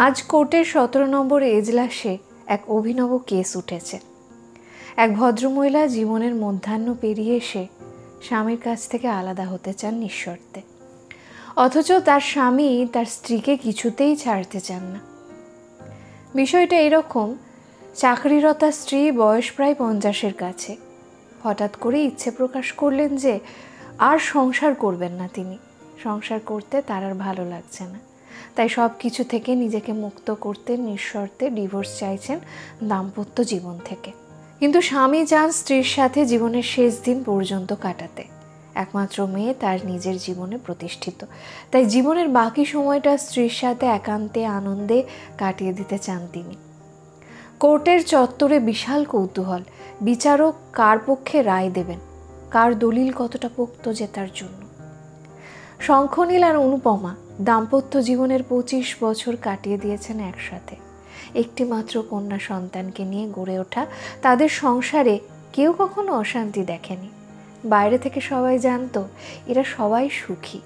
আজ কোর্টের 17 নম্বর এজলাসে এক অভিনব কেস উঠেছে। এক ভদ্রমহিলা জীবনের মধ্যাহ্ন পেরিয়ে এসে স্বামীর কাছ থেকে আলাদা হতে চান নিঃশর্তে, অথচ তার স্বামী তার স্ত্রীকে কিছুতেই ছাড়তে চান না। বিষয়টা এরকম, চাকরিরতা স্ত্রী, বয়স প্রায় 50-এর কাছে, হঠাৎ করে ইচ্ছে প্রকাশ করলেন যে আর সংসার করবেন না। তিনি সংসার করতে তার আর ভালো লাগছে না, তাই সব কিছু থেকে নিজেকে মুক্ত করতে নিঃশর্তে ডিভোর্স চাইছেন দাম্পত্য জীবন থেকে। কিন্তু স্বামী চান স্ত্রীর সাথে জীবনের শেষ দিন পর্যন্ত কাটাতে। একমাত্র মেয়ে তার নিজের জীবনে প্রতিষ্ঠিত, তাই জীবনের বাকি সময়টা স্ত্রীর সাথে একান্তে আনন্দে কাটিয়ে দিতে চান তিনি। কোর্টের চত্বরে বিশাল কৌতূহল, বিচারক কার পক্ষে রায় দেবেন, কার দলিল কতটা পোক্ত জেতার জন্য। শঙ্খনীল আর অনুপমা দাম্পত্য জীবনের 25 বছর কাটিয়ে দিয়েছেন একসাথে। একটি মাত্র কন্যা সন্তানকে নিয়ে গড়ে ওঠা তাদের সংসারে কেউ কখনো অশান্তি দেখেনি। বাইরে থেকে সবাই জানতো এরা সবাই সুখী।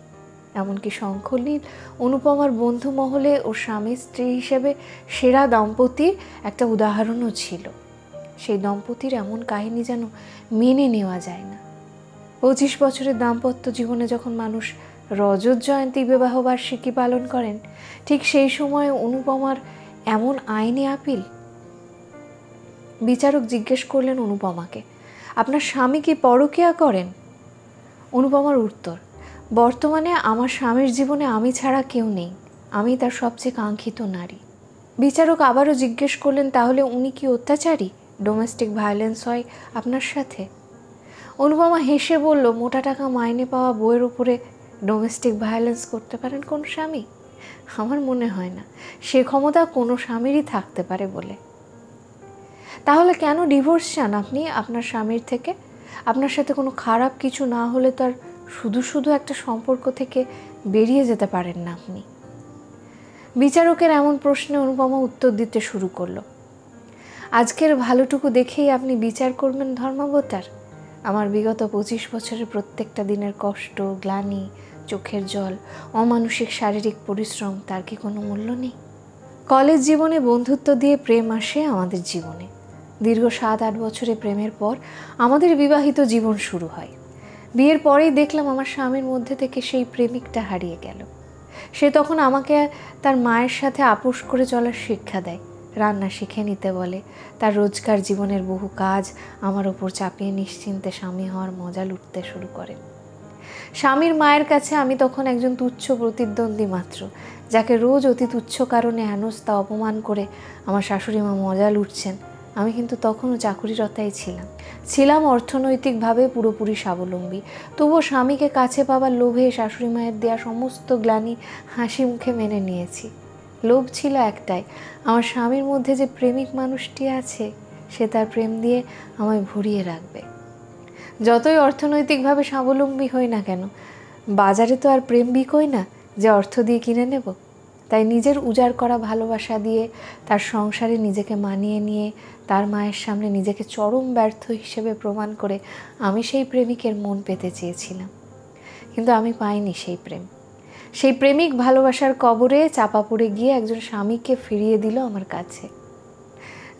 এমনকি শঙ্খনীল অনুপমার বন্ধু মহলে ও স্বামী স্ত্রী হিসেবে সেরা দম্পতির একটা উদাহরণও ছিল। সেই দম্পতির এমন কাহিনী যেন মেনে নেওয়া যায় না। 25 বছরের দাম্পত্য জীবনে যখন মানুষ রজত জয়ন্তী বিবাহবার্ষিকী পালন করেন, ঠিক সেই সময় অনুপমার এমন আইনি আপিল। বিচারক জিজ্ঞেস করলেন অনুপমাকে, আপনার স্বামী কি পরকীয়া করেন? অনুপমার উত্তর, বর্তমানে আমার স্বামীর জীবনে আমি ছাড়া কেউ নেই, আমি তার সবচেয়ে কাঙ্ক্ষিত নারী। বিচারক আবারও জিজ্ঞেস করলেন, তাহলে উনি কি অত্যাচারী, ডোমেস্টিক ভায়োলেন্স হয় আপনার সাথে? অনুপমা হেসে বলল, মোটা টাকা মাইনে পাওয়া বউয়ের উপরে ডোমেস্টিক ভায়োলেন্স করতে পারেন কোন স্বামী? আমার মনে হয় না সে ক্ষমতা কোনো স্বামীরই থাকতে পারে বলে। তাহলে কেন ডিভোর্স চান আপনি আপনার স্বামীর থেকে? আপনার সাথে কোনো খারাপ কিছু না হলে তার শুধু শুধু একটা সম্পর্ক থেকে বেরিয়ে যেতে পারেন না আপনি? বিচারকের এমন প্রশ্নে অনুপমা উত্তর দিতে শুরু করলো, আজকের ভালোটুকু দেখেই আপনি বিচার করবেন ধর্মাবতার? আমার বিগত 25 বছরের প্রত্যেকটা দিনের কষ্ট, গ্লানি, চোখের জল, অমানসিক শারীরিক পরিশ্রম, তার কি কোনো মূল্য নেই? কলেজ জীবনে বন্ধুত্ব দিয়ে প্রেম আসে আমাদের জীবনে। দীর্ঘ 7-8 বছরে প্রেমের পর আমাদের বিবাহিত জীবন শুরু হয়। বিয়ের পরেই দেখলাম আমার স্বামীর মধ্যে থেকে সেই প্রেমিকটা হারিয়ে গেল। সে তখন আমাকে তার মায়ের সাথে আপোষ করে চলার শিক্ষা দেয়, রান্না শিখে নিতে বলে, তার রোজকার জীবনের বহু কাজ আমার ওপর চাপিয়ে নিশ্চিন্তে স্বামী হওয়ার মজা লুটতে শুরু করে। স্বামীর মায়ের কাছে আমি তখন একজন তুচ্ছ প্রতিদ্বন্দ্বী মাত্র, যাকে রোজ অতি তুচ্ছ কারণে হেনস্থা অপমান করে আমার শাশুড়ি মা মজা লুটছেন। আমি কিন্তু তখনও চাকুরিরতাই ছিলাম অর্থনৈতিকভাবে পুরোপুরি স্বাবলম্বী। তবুও স্বামীকে কাছে পাবার লোভে শাশুড়ি মায়ের দেয়া সমস্ত গ্লানি হাসি মুখে মেনে নিয়েছি। লোভ ছিল একটাই, আমার স্বামীর মধ্যে যে প্রেমিক মানুষটি আছে সে তার প্রেম দিয়ে আমায় ভরিয়ে রাখবে। যতই অর্থনৈতিকভাবে স্বাবলম্বী হই না কেন, বাজারে তো আর প্রেম বিকোই না যে অর্থ দিয়ে কিনে নেব। তাই নিজের উজাড় করা ভালোবাসা দিয়ে তার সংসারে নিজেকে মানিয়ে নিয়ে তার মায়ের সামনে নিজেকে চরম ব্যর্থ হিসেবে প্রমাণ করে আমি সেই প্রেমিকের মন পেতে চেয়েছিলাম। কিন্তু আমি পাইনি সেই প্রেম। সেই প্রেমিক ভালোবাসার কবরে চাপা পড়ে গিয়ে একজন স্বামীকে ফিরিয়ে দিল আমার কাছে,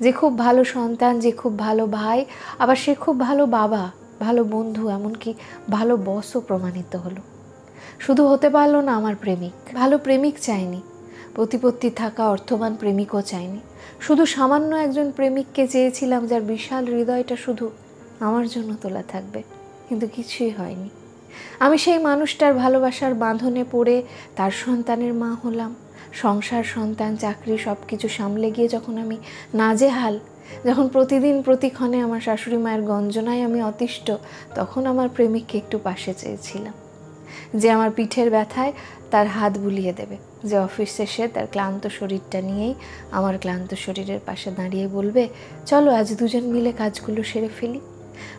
যে খুব ভালো সন্তান, যে খুব ভালো ভাই, আবার সে খুব ভালো বাবা, ভালো বন্ধু, এমনকি ভালো বসও প্রমাণিত হলো। শুধু হতে পারলো না আমার প্রেমিক, ভালো প্রেমিক চাইনি, প্রতিপত্তি থাকা অর্থবান প্রেমিকও চাইনি, শুধু সামান্য একজন প্রেমিককে চেয়েছিলাম যার বিশাল হৃদয়টা শুধু আমার জন্য তোলা থাকবে। কিন্তু কিছুই হয়নি। আমি সেই মানুষটার ভালোবাসার বাঁধনে পড়ে তার সন্তানের মা হলাম। সংসার, সন্তান, চাকরি সব কিছু সামলে গিয়ে যখন আমি নাজেহাল, যখন প্রতিদিন প্রতিক্ষণে আমার শাশুড়ি মায়ের গঞ্জনায় আমি অতিষ্ঠ, তখন আমার প্রেমিককে একটু পাশে চেয়েছিলাম, যে আমার পিঠের ব্যথায় তার হাত বুলিয়ে দেবে, যে অফিস শেষে তার ক্লান্ত শরীরটা নিয়েই আমার ক্লান্ত শরীরের পাশে দাঁড়িয়ে বলবে, চলো আজ দুজন মিলে কাজগুলো সেরে ফেলি।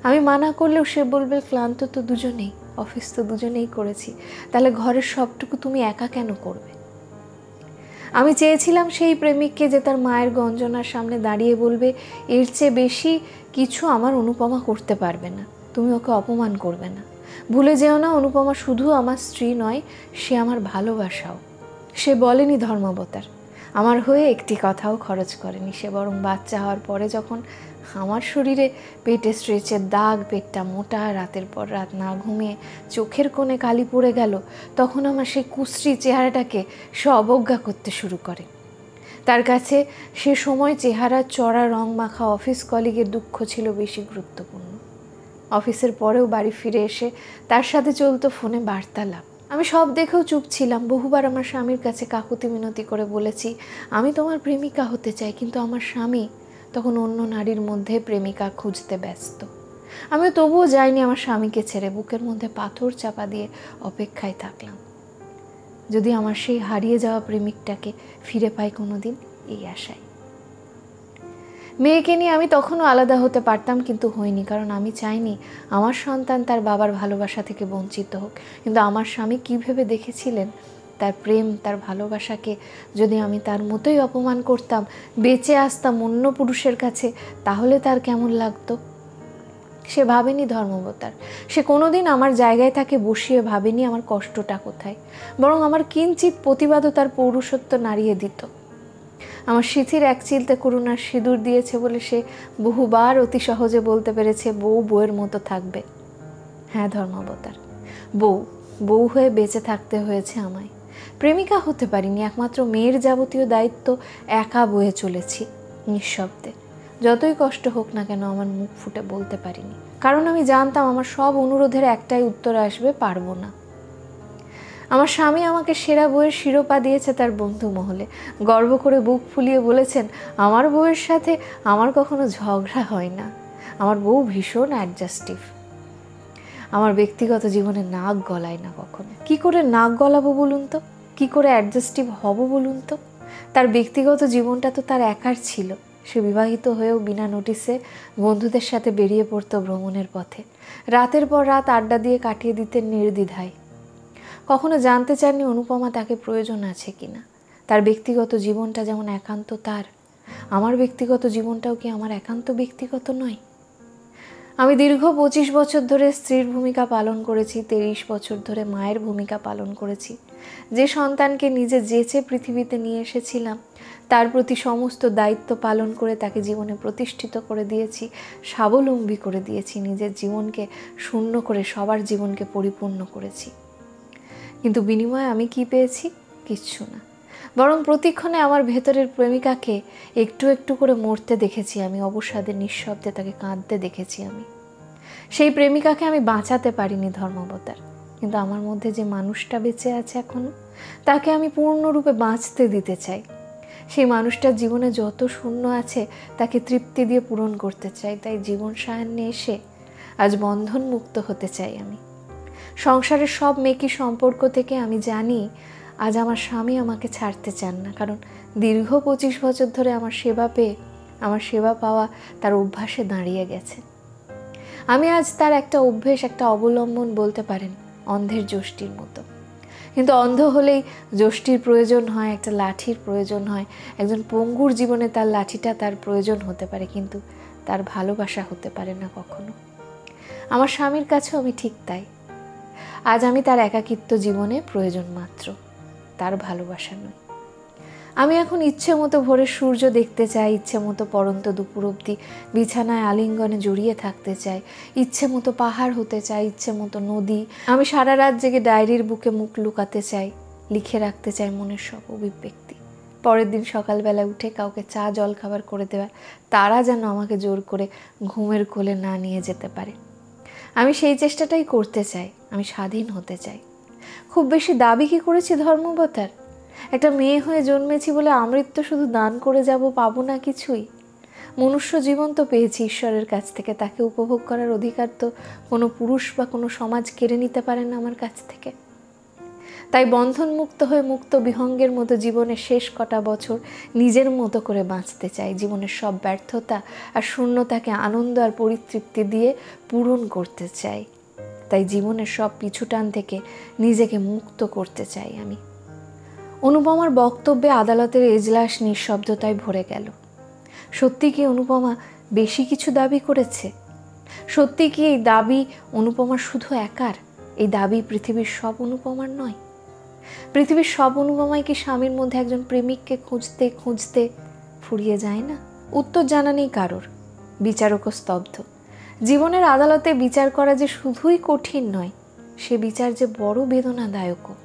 আমি মানা করলেও সে বলবে, ক্লান্ত তো দুজনেই, অফিস তো দুজনেই করেছি, তাহলে ঘরের সবটুকু তুমি একা কেন করবে? আমি চেয়েছিলাম সেই প্রেমিককে যে তার মায়ের গঞ্জনার সামনে দাঁড়িয়ে বলবে, এর চেয়ে বেশি কিছু আমার অনুপমা করতে পারবে না, তুমি ওকে অপমান করবে না। ভুলে যেও না, অনুপমা শুধু আমার স্ত্রী নয়, সে আমার ভালোবাসাও। সে বলেনি ধর্মাবতার, আমার হয়ে একটি কথাও খরচ করেনি সে, বরং বাচ্চা হওয়ার পরে যখন আমার শরীরে পেটে স্ট্রেচের দাগ, পেটটা মোটা, রাতের পর রাত না ঘুমিয়ে চোখের কোণে কালি পড়ে গেল, তখন আমার সেই কুশ্রী চেহারাটাকে সে অবজ্ঞা করতে শুরু করে। তার কাছে সে সময় চেহারার চড়া রং মাখা অফিস কলিগের দুঃখ ছিল বেশি গুরুত্বপূর্ণ। অফিসের পরেও বাড়ি ফিরে এসে তার সাথে চলতো ফোনে বার্তালাপ। আমি সব দেখেও চুপ ছিলাম। বহুবার আমার স্বামীর কাছে কাকুতি মিনতি করে বলেছি, আমি তোমার প্রেমিকা হতে চাই, কিন্তু আমার স্বামী তখন অন্য নারীর মধ্যে প্রেমিকা খুঁজতে ব্যস্ত। আমিও তবুও যাইনি আমার স্বামীকে ছেড়ে, বুকের মধ্যে পাথর চাপা দিয়ে অপেক্ষায় থাকলাম, যদি আমার সেই হারিয়ে যাওয়া প্রেমিকটাকে ফিরে পাই কোনো দিন, এই আশায়। মেয়েকে নিয়ে আমি তখনও আলাদা হতে পারতাম, কিন্তু হইনি, কারণ আমি চাইনি আমার সন্তান তার বাবার ভালোবাসা থেকে বঞ্চিত হোক। কিন্তু আমার স্বামী কী ভেবে দেখেছিলেন, তার প্রেম, তার ভালোবাসাকে যদি আমি তার মতোই অপমান করতাম, বেঁচে আসতাম অন্য পুরুষের কাছে, তাহলে তার কেমন লাগতো? সে ভাবেনি ধর্মাবতার, সে কোনোদিন আমার জায়গায় তাকে বসিয়ে ভাবেনি আমার কষ্টটা কোথায়, বরং আমার কিঞ্চিত প্রতিবাদও তার পৌরুষত্ব নাড়িয়ে দিত। আমার সিথির এক চিলতে করুণার সিঁদুর দিয়েছে বলে সে বহুবার অতি সহজে বলতে পেরেছে বউ বউয়ের মতো থাকবে। হ্যাঁ ধর্মাবতার, বউ হয়ে বেঁচে থাকতে হয়েছে আমায়। প্রেমিকা হতে পারিনি, একমাত্র মেয়ের যাবতীয় দায়িত্ব একা বয়ে চলেছি নিঃশব্দে। যতই কষ্ট হোক না কেন আমার মুখ ফুটে বলতে পারিনি, কারণ আমি জানতাম আমার সব অনুরোধের একটাই উত্তর আসবে, পারবো না। আমার স্বামী আমাকে সেরা বউয়ের শিরোপা দিয়েছে তার বন্ধু মহলে, গর্ব করে বুক ফুলিয়ে বলেছেন, আমার বউয়ের সাথে আমার কখনো ঝগড়া হয় না, আমার বউ ভীষণ অ্যাডজাস্টিভ। আমার ব্যক্তিগত জীবনে নাক গলায় না কখনো। কি করে নাক গলাবো বলুন তো, কি করে অ্যাডজাস্টিভ হব বলুন তো? তার ব্যক্তিগত জীবনটা তো তার একার ছিল। সে বিবাহিত হয়েও বিনা নোটিসে বন্ধুদের সাথে বেরিয়ে পড়তো ভ্রমণের পথে, রাতের পর রাত আড্ডা দিয়ে কাটিয়ে দিতেন নির্দ্বিধায়। কখনো জানতে চাননি অনুপমা তাকে প্রয়োজন আছে কিনা। তার ব্যক্তিগত জীবনটা যেমন একান্ত তার, আমার ব্যক্তিগত জীবনটাও কি আমার একান্ত ব্যক্তিগত নয়? আমি দীর্ঘ 25 বছর ধরে স্ত্রীর ভূমিকা পালন করেছি, 23 বছর ধরে মায়ের ভূমিকা পালন করেছি। যে সন্তানকে নিজে যেচে পৃথিবীতে নিয়ে এসেছিলাম, তার প্রতি সমস্ত দায়িত্ব পালন করে তাকে জীবনে প্রতিষ্ঠিত করে দিয়েছি, স্বাবলম্বী করে দিয়েছি, নিজের জীবনকে শূন্য করে সবার জীবনকে পরিপূর্ণ করেছি। কিন্তু বিনিময়ে আমি কি পেয়েছি? কিচ্ছু না, বরং প্রতিক্ষণে আমার ভেতরের প্রেমিকাকে একটু একটু করে মরতে দেখেছি আমি, অবসাদে নিঃশব্দে তাকে কাঁদতে দেখেছি আমি। সেই প্রেমিকাকে আমি বাঁচাতে পারিনি ধর্মাবতার, কিন্তু আমার মধ্যে যে মানুষটা বেঁচে আছে এখনো, তাকে আমি পূর্ণরূপে বাঁচতে দিতে চাই। সেই মানুষটার জীবনে যত শূন্য আছে তাকে তৃপ্তি দিয়ে পূরণ করতে চাই। তাই জীবন সায়ান্নে এসে আজ বন্ধন মুক্ত হতে চাই আমি। সংসারের সব মেকি সম্পর্ক থেকে আমি জানি আজ আমার স্বামী আমাকে ছাড়তে চান না, কারণ দীর্ঘ 25 বছর ধরে আমার সেবা পাওয়া তার অভ্যাসে দাঁড়িয়ে গেছে। আমি আজ তার একটা অভ্যেস, একটা অবলম্বন বলতে পারেন, অন্ধের যষ্টির মতো। কিন্তু অন্ধ হলেই যষ্টির প্রয়োজন হয়, একটা লাঠির প্রয়োজন হয়। একজন পঙ্গুর জীবনে তার লাঠিটা তার প্রয়োজন হতে পারে, কিন্তু তার ভালোবাসা হতে পারে না কখনো। আমার স্বামীর কাছেও আমি ঠিক তাই। আজ আমি তার একাকিত্ব জীবনে প্রয়োজন মাত্র, তার ভালোবাসা নয়। আমি এখন ইচ্ছে মতো ভোরের সূর্য দেখতে চাই, ইচ্ছে মতো পড়ন্ত দুপুর অবধি বিছানায় আলিঙ্গনে জড়িয়ে থাকতে চাই, ইচ্ছে মতো পাহাড় হতে চাই, ইচ্ছে মতো নদী। আমি সারা রাত জেগে ডায়েরির বুকে মুখ লুকাতে চাই, লিখে রাখতে চাই মনের সব অভিব্যক্তি। পরের দিন সকালবেলায় উঠে কাউকে চা জল খাবার করে দেওয়ার তারা যেন আমাকে জোর করে ঘুমের কোলে না নিয়ে যেতে পারে। আমি সেই চেষ্টাটাই করতে চাই। আমি স্বাধীন হতে চাই। খুব বেশি দাবি কি করেছি ধর্মাবতার? একটা মেয়ে হয়ে জন্মেছি বলে আমৃত্যু শুধু দান করে যাব, পাবো না কিছুই? মনুষ্য জীবন তো পেয়েছি ঈশ্বরের কাছ থেকে, তাকে উপভোগ করার অধিকার তো কোনো পুরুষ বা কোনো সমাজ কেড়ে নিতে পারে না আমার কাছ থেকে। তাই বন্ধন মুক্ত হয়ে মুক্ত বিহঙ্গের মতো জীবনের শেষ কটা বছর নিজের মতো করে বাঁচতে চাই। জীবনের সব ব্যর্থতা আর শূন্যতাকে আনন্দ আর পরিতৃপ্তি দিয়ে পূরণ করতে চাই। তাই জীবনের সব পিছুটান থেকে নিজেকে মুক্ত করতে চাই আমি। অনুপমার বক্তব্যে আদালতের এজলাস নিঃশব্দতায় ভরে গেল। সত্যি কি অনুপমা বেশি কিছু দাবি করেছে? সত্যি কি এই দাবি অনুপমার শুধু একার? এই দাবি পৃথিবীর সব অনুপমার নয়? পৃথিবীর সব অনুপমাই কি স্বামীর মধ্যে একজন প্রেমিককে খুঁজতে খুঁজতে ফুরিয়ে যায় না? উত্তর জানা নেই কারোর। বিচারকও স্তব্ধ। জীবনের আদালতে বিচার করা যে শুধুই কঠিন নয়, সে বিচার যে বড় বেদনাদায়কও।